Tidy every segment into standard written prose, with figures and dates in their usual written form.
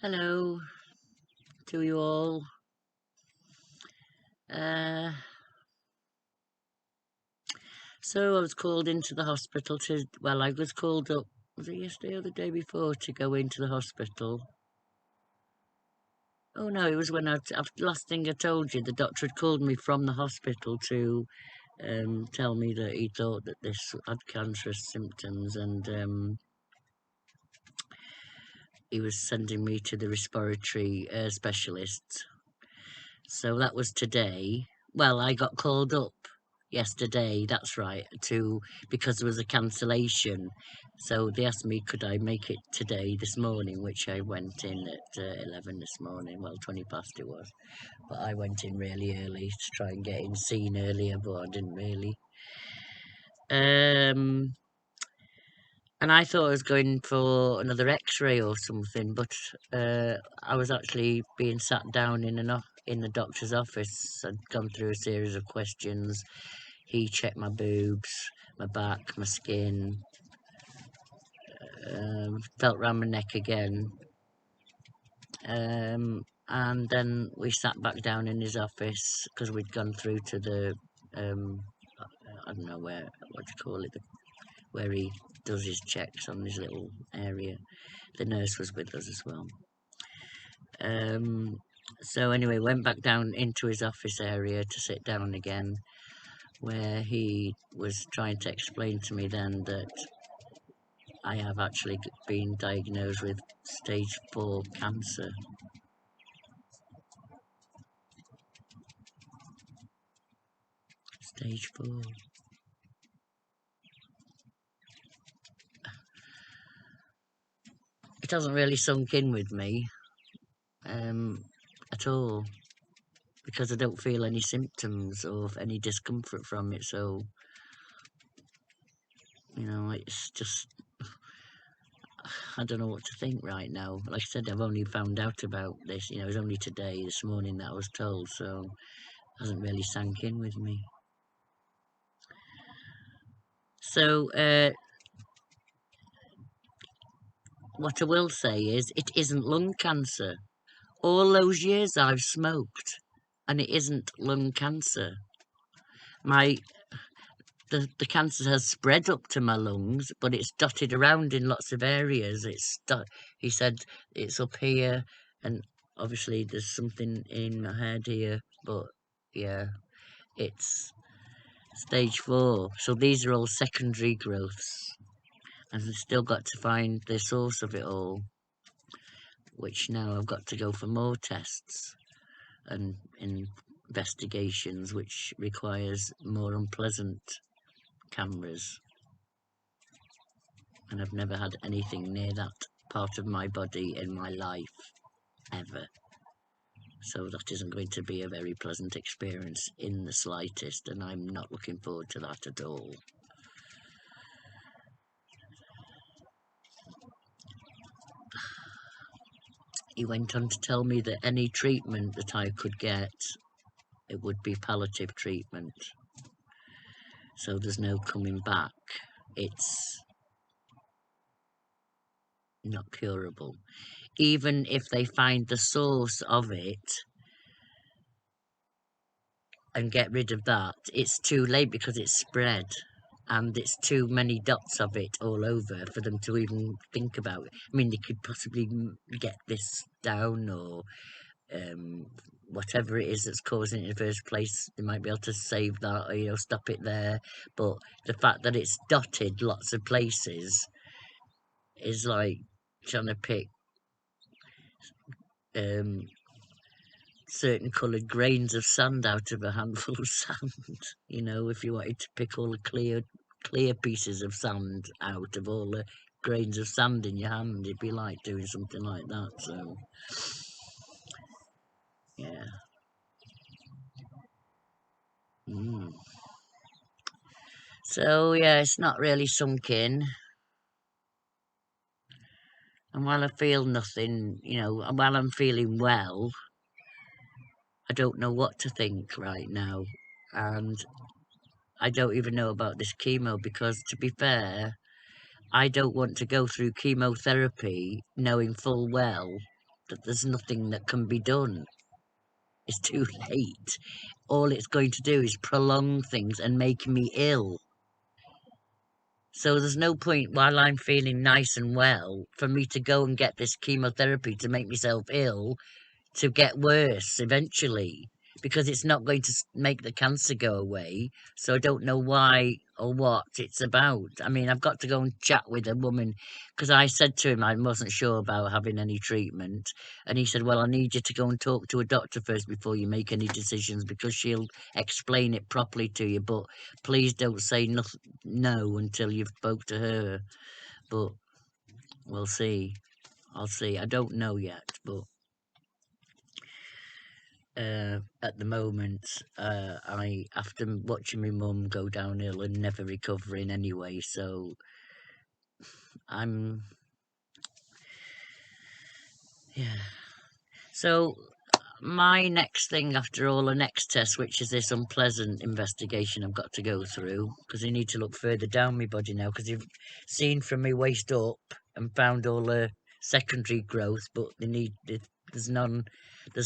Hello to you all. Uh, so I was called into the hospital I was called up, was it yesterday or the day before, to go into the hospital? Oh no, it was when last thing I told you, the doctor had called me from the hospital to tell me that he thought that this had cancerous symptoms, and he was sending me to the respiratory specialist. So that was today. Well, I got called up yesterday, that's right, because there was a cancellation. So they asked me could I make it today, this morning, which I went in at 11 this morning. Well, 20 past it was. But I went in really early to try and get in seen earlier, but I didn't really. And I thought I was going for another x-ray or something, but I was actually being sat down in the doctor's office. I'd gone through a series of questions. He checked my boobs, my back, my skin, felt round my neck again. And then we sat back down in his office because we'd gone through to the, I don't know what do you call it, where he does his checks on his little area. The nurse was with us as well. So anyway, went back down into his office area to sit down again, where he was trying to explain to me then that I have actually been diagnosed with stage 4 cancer. Stage 4. It hasn't really sunk in with me at all, because I don't feel any symptoms or any discomfort from it. So, it's just, I don't know what to think right now. Like I said, I've only found out about this, it was only today, this morning, that I was told, so it hasn't really sunk in with me. So, what I will say is, it isn't lung cancer. All those years I've smoked, and it isn't lung cancer. The cancer has spread up to my lungs, but it's dotted around in lots of areas. He said it's up here, and obviously there's something in my head here, but yeah, it's stage 4. So these are all secondary growths, and I've still got to find the source of it all, which now I've got to go for more tests and investigations, which requires more unpleasant cameras. And I've never had anything near that part of my body in my life, ever. So that isn't going to be a very pleasant experience in the slightest, and I'm not looking forward to that at all. He went on to tell me that any treatment that I could get, it would be palliative treatment. So there's no coming back. It's not curable. Even if they find the source of it and get rid of that, it's too late because it's spread, and it's too many dots of it all over for them to even think about it. I mean, they could possibly get this down, or whatever it is that's causing it in the first place, they might be able to save that, or stop it there. But the fact that it's dotted lots of places is like trying to pick certain coloured grains of sand out of a handful of sand. If you wanted to pick all the clear pieces of sand out of all the grains of sand in your hand, it'd be like doing something like that. So yeah. So yeah, it's not really sunk in. And while I feel nothing, and while I'm feeling well, I don't know what to think right now. And I don't even know about this chemo, because, to be fair, I don't want to go through chemotherapy knowing full well that there's nothing that can be done. It's too late. All it's going to do is prolong things and make me ill. So there's no point while I'm feeling nice and well for me to go and get this chemotherapy to make myself ill, to get worse eventually, because it's not going to make the cancer go away. So I don't know why or what it's about. I mean, I've got to go and chat with a woman, because I said to him I wasn't sure about having any treatment, and he said, well, I need you to go and talk to a doctor first before you make any decisions, because she'll explain it properly to you, but please don't say no until you've spoke to her. But we'll see. I'll see. I don't know yet, but at the moment, I, after watching my mum go downhill and never recovering anyway, so I'm, yeah. So my next thing after all the next test, which is this unpleasant investigation I've got to go through, because I need to look further down my body now, because you've seen from my waist up and found all the secondary growth, but there's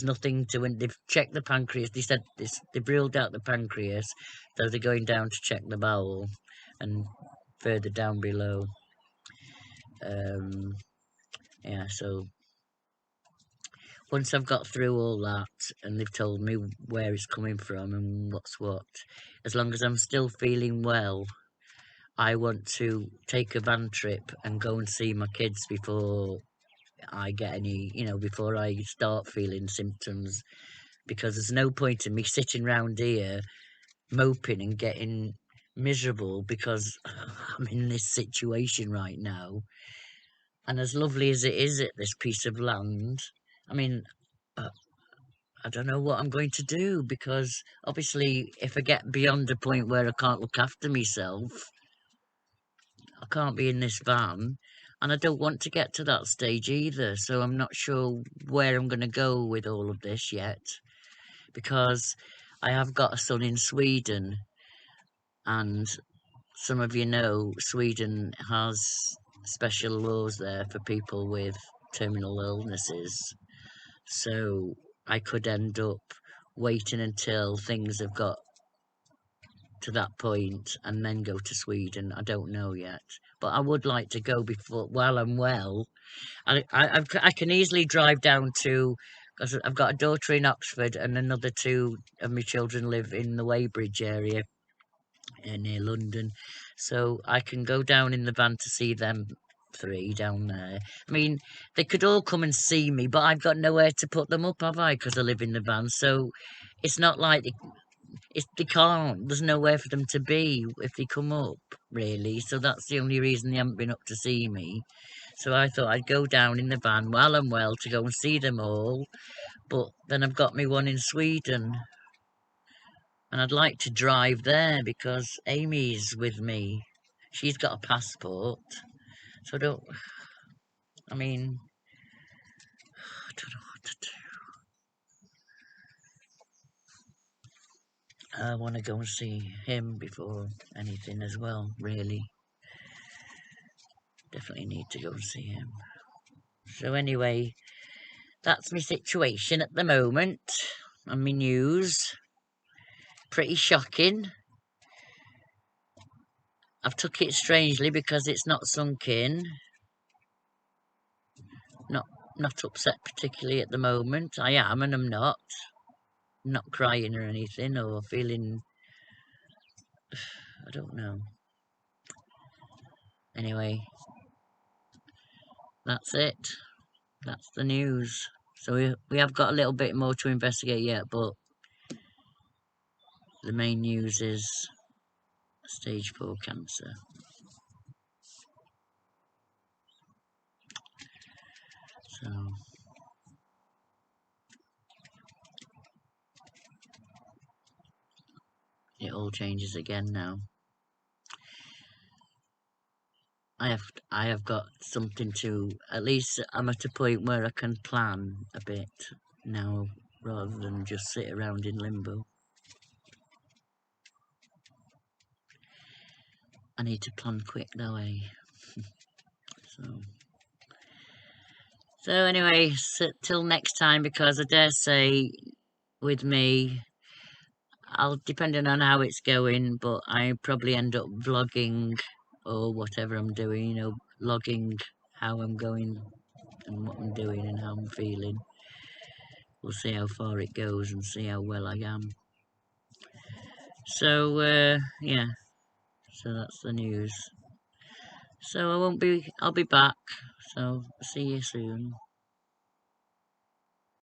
nothing to, and they've checked the pancreas. They said they've ruled out the pancreas, so they're going down to check the bowel and further down below. Yeah, so once I've got through all that and they've told me where it's coming from and what's what, as long as I'm still feeling well, I want to take a van trip and go and see my kids before I get any, before I start feeling symptoms, because there's no point in me sitting round here moping and getting miserable because I'm in this situation right now. And as lovely as it is at this piece of land, I mean, I don't know what I'm going to do, because obviously if I get beyond a point where I can't look after myself, I can't be in this van, and I don't want to get to that stage either. So I'm not sure where I'm going to go with all of this yet, because I have got a son in Sweden, and some of you know Sweden has special laws there for people with terminal illnesses. So I could end up waiting until things have got to that point and then go to Sweden. I don't know yet, but I would like to go before, while I'm well. I can easily drive down to, because I've got a daughter in Oxford and another two of my children live in the Weybridge area near London, so I can go down in the van to see them three down there. I mean, they could all come and see me, but I've got nowhere to put them up, have I? Because I live in the van, so it's not like they can't. There's nowhere for them to be if they come up, really. So that's the only reason they haven't been up to see me. So I thought I'd go down in the van while I'm well to go and see them all. But then I've got me one in Sweden, and I'd like to drive there because Amy's with me. She's got a passport, so I mean, I don't know what to do. I want to go and see him before anything as well, really. Definitely need to go and see him. So anyway, that's my situation at the moment, and my news. Pretty shocking. I've took it strangely because it's not sunk in. Not upset particularly at the moment. I am, and I'm not. I'm not crying or anything, or feeling, I don't know. Anyway, that's it. That's the news. So we have got a little bit more to investigate yet, but the main news is stage 4 cancer. So it all changes again now. I have got something to, at least I'm at a point where I can plan a bit now, rather than just sit around in limbo. I need to plan quick though, eh? So So anyway, till next time, because I dare say with me, I'll depending on how it's going, but I probably end up vlogging or whatever I'm doing, you know, logging how I'm going and what I'm doing and how I'm feeling. We'll see how far it goes and see how well I am. So yeah, so that's the news. So I'll be back. So see you soon.